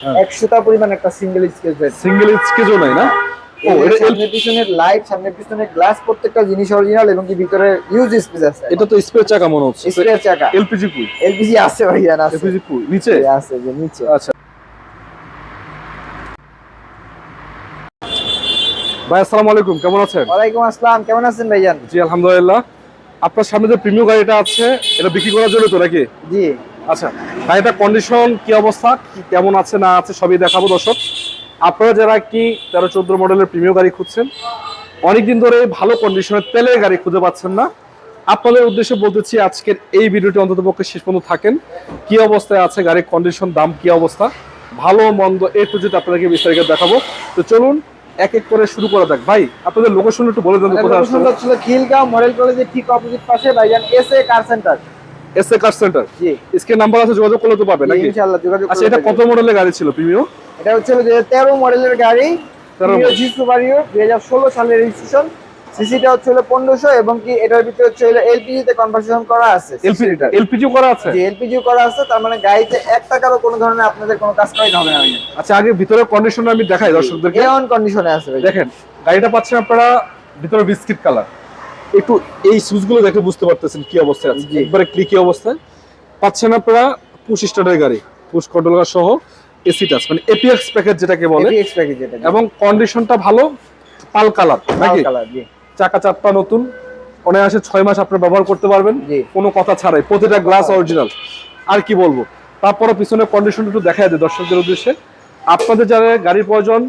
100টা পরিমাণ একটা single sketch bed. Single স্কেচও নাই না? ও এটা সামনে পিছনের লাইট, সামনে পিছনের গ্লাস প্রত্যেকটা জিনিস অরিজিনাল এবং কি ভিতরে ইউজ স্পেস আছে। এটা তো স্পেয়ার চাকা মনে হচ্ছে। স্পেয়ার চাকা। এলপিজি কই? এলপিজি আছে ভাইয়া, আছে। এলপিজি কই? নিচে আছে, যে নিচে। আচ্ছা ভাই, আসসালামু আলাইকুম, কেমন আছেন? ওয়ালাইকুম আসসালাম, কেমন আছেন ভাইজান? জি আলহামদুলিল্লাহ। আপনার সামনে যে প্রিমিয়াম গাড়িটা আছে, এটা বিক্রি করার জন্য তো নাকি? জি। আচ্ছা, গাড়িটার কন্ডিশন কি অবস্থা, কেমন আছে না আছে সবই দেখাবো দর্শক। আপনারা যারা কি 13-14 মডেলের প্রিমিয়াম গাড়ি খুঁজছেন, অনেকদিন ধরে ভালো কন্ডিশনের তেলের গাড়ি খুঁজে পাচ্ছেন না, আপনাদের উদ্দেশ্যে বলতেছি আজকের এই ভিডিওটি অন্ততপক্ষে শেষ পর্যন্ত থাকেন। কি অবস্থায় আছে গাড়ির কন্ডিশন, দাম কি অবস্থা, ভালো মন্দ এ টু জেড আপনাদেরকে বিস্তারিত দেখাবো। তো চলুন এক এক করে শুরু করা যাক। ভাই আপনাদের লোকেশন একটু বলে দেন। কোথায় আসলে? লোকেশনটা ছিল খিলগাঁও মডেল কলেজের ঠিক অপোজিট পাশে ভাইজান SA car centre. SA car centre. জি। স্ক্রিন নাম্বার আছে, যোগাযোগ করলে তো পাবে নাকি? ইনশাআল্লাহ যোগাযোগ করবেন। আচ্ছা, এটা কত মডেলের গাড়ি ছিল প্রিমিয়াম? এটা হচ্ছে 2013 মডেলের গাড়ি, জি সুপারিও, 2016 সালের রেজিস্ট্রেশন। সিসিটা হচ্ছে 1500 এবং কি এটার ভিতরে হচ্ছে এলপিজি তে কনভার্সন করা আছে। এলপিজি করা আছে? জি, এলপিজি করা আছে। তার মানে গাড়িতে 1 টাকারও কোনো ধরনের আপনাদের কোনো কাজ করাই হবে না। আচ্ছা, আগে ভিতরের কন্ডিশন আমি দেখাই দর্শকদেরকে। এমন কন্ডিশনে আছে ভাই। দেখেন গাড়িটা পাচ্ছেন আপনারা ভিতরে বিস্কিট কালার। একটু এই সুইচগুলো দেখে বুঝতে পারতেছেন কি অবস্থায় আছে, একবারে ক্লিকি অবস্থায় পাচ্ছেন আপনারা। পুশ স্টার্টের গাড়ি, পুশ কন্ট্রোলার সহ, এসি টাচ মানে এপিএক্স প্যাকেজ যেটাকে বলে, এপিএক্স প্যাকেজ যেটা, এবং কন্ডিশনটা ভালো, পাল কালার নাকি? কালার, জি। চাকা চারটা নতুন, অনায়াসে 6 মাস আপনারা ব্যবহার করতে পারবেন কোনো কথা ছাড়াই, প্রতিটা গ্লাস অরিজিনাল। আর কি বলবো, তারপরে পিছনের কন্ডিশন একটু দেখাই দেয় দর্শকদের উদ্দেশ্যে। আপনাদের যারা গাড়ির প্রয়োজন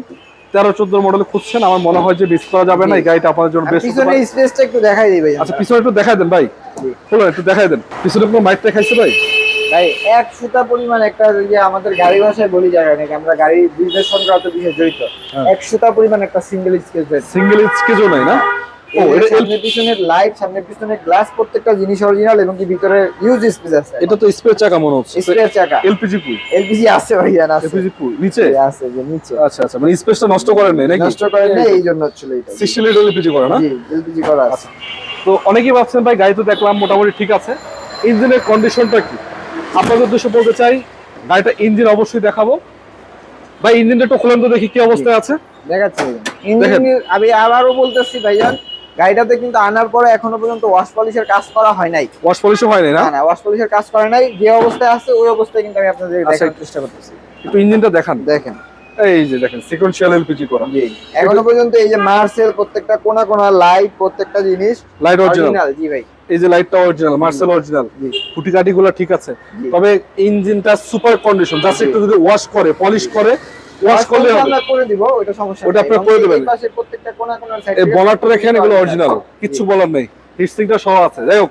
13-14 মডেল খুঁজছেন, আমার মনে হয় যে মিস করা যাবে না, এই গাড়িটা আপনাদের জন্য বেস্ট। পিছনের স্পেসটা একটু দেখাই দিই ভাই। আচ্ছা, পিছনে একটু দেখাই দেন ভাই। চলো একটু দেখাই দেন পিছনে কোনো মাইক দেখাইছে ভাই? ভাই 100টা পরিমাণ একটা, যে আমাদের গাড়ি ভাষায় বলি জায়গা নাকি, আমরা গাড়ি বিজনেস সংক্রান্ত বিষয়ে জড়িত। 100টা পরিমাণ একটা সিঙ্গেল স্কেচ বেড। সিঙ্গেল স্কেচও নাই না? ও এটা সামনে পিছনের লাইট, সামনে পিছনের গ্লাস প্রত্যেকটা জিনিস অরিজিনাল এবং কি ভিতরে ইউজ স্পেস আছে। এটা তো স্পেয়ার চাকা মনে হচ্ছে। স্পেয়ার চাকা। এলপিজি কই? এলপিজি আছে ভাইয়া, আছে। এলপিজি কই? নিচে আছে, যে নিচে। আচ্ছা আচ্ছা, মানে স্পেসটা নষ্ট করেন নাই নাকি? নষ্ট করেন না, এই জন্য ছিল এটা। 60 লিটার এলপিজি করা না? জি, এলপিজি করা আছে। তো অনেকেই ভাবছেন ভাই গাড়ি তো দেখলাম মোটামুটি ঠিক আছে, ইঞ্জিনের কন্ডিশনটা কি? আপনাদের উদ্দেশ্যে বলতে চাই, গাড়িটা ইঞ্জিন অবশ্যই দেখাবো। ভাই ইঞ্জিনটা একটু খুলেন তো দেখি কি অবস্থায় আছে। দেখাচ্ছি ইঞ্জিন। আমি আবারও বলতেছি ভাইজান, গাড়িটাতে কিন্তু আনার পরে এখনো পর্যন্ত ওয়াশ পলিশের কাজ করা হয় নাই। ওয়াশ পলিশও হয় নাই না? না, ওয়াশ পলিশের কাজ করা নাই। যে অবস্থায় আছে ওই অবস্থায় কিন্তু আমি আপনাদের দেখানোর চেষ্টা করতেছি। একটু ইঞ্জিনটা দেখান। দেখেন, এই যে দেখেন সিকোয়েন্সিয়াল এলপিজি করা। জি, এখনো পর্যন্ত এই যে মার্সেল প্রত্যেকটা কোনা কোনা লাইট, প্রত্যেকটা জিনিস লাইট অরিজিনাল। জি ভাই, এই যে লাইটটা অরিজিনাল, মার্সেল অরিজিনাল, খুঁটিকাঠিগুলো ঠিক আছে। তবে ইঞ্জিনটা সুপার কন্ডিশন, জাস্ট একটু যদি ওয়াশ করে, পলিশ করে, ওয়াশ করলে হবে। আমরা করে দিব, ওটা সমস্যা নেই। ওটা আপনি করে দিবেন। এই পাশে প্রত্যেকটা কোনা কোনা সাইড এই বনারটা দেখেন, এগুলো অরিজিনাল, কিচ্ছু বলার নেই। হিটসিংটা সহ আছে। যাই হোক,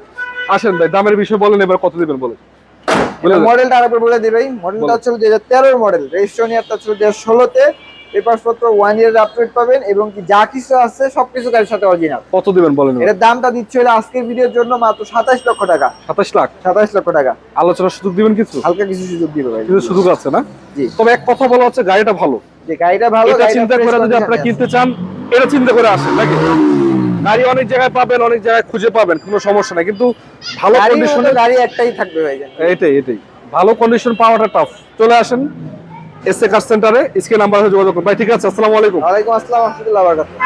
আসেন ভাই দামের বিষয় বলেন, এবার কত দিবেন বলেন। মডেলটা আরেকবার বলে দিই ভাই। মডেলটা হচ্ছে 2013 মডেল, রেজিস্ট্রেশন ইয়ারটা হচ্ছে 2016 তে। পেপারপত্র 1 ইয়ার আপডেট পাবেন এবং কি যা কিছু আছে সবকিছু গাড়ির সাথে অরিজিনাল। কত দিবেন বলেন? এর দামটা দিচ্ছে হলো আজকের ভিডিওর জন্য মাত্র 27 লক্ষ টাকা। 27 লাখ? 27 লক্ষ টাকা। আলোচনার সুযোগ দিবেন কিছু? হালকা কিছু সুযোগ দিব ভাই। কিছু সুযোগ আছে না? জি। তবে এক কথা বলা হচ্ছে গাড়িটা ভালো। যে গাড়িটা ভালো, এটা চিন্তা করে যদি আপনারা কিনতে চান, এটা চিন্তা করে আসেন নাকি? গাড়ি অনেক জায়গায় পাবেন, অনেক জায়গায় খুঁজে পাবেন, কোনো সমস্যা নাই, কিন্তু ভালো কন্ডিশনে গাড়ি একটাই থাকবে ভাই। এটাই ভালো কন্ডিশন পাওয়াটা টাফ। চলে আসেন এসএ কার সেন্টারে, স্ক্রিন নাম্বারে যোগাযোগ করুন ভাই। ঠিক আছে, আসসালামু আলাইকুম। ওয়ালাইকুম আসসালাম ওয়া রাহমাতুল্লাহি ওয়া বারাকাতুহু।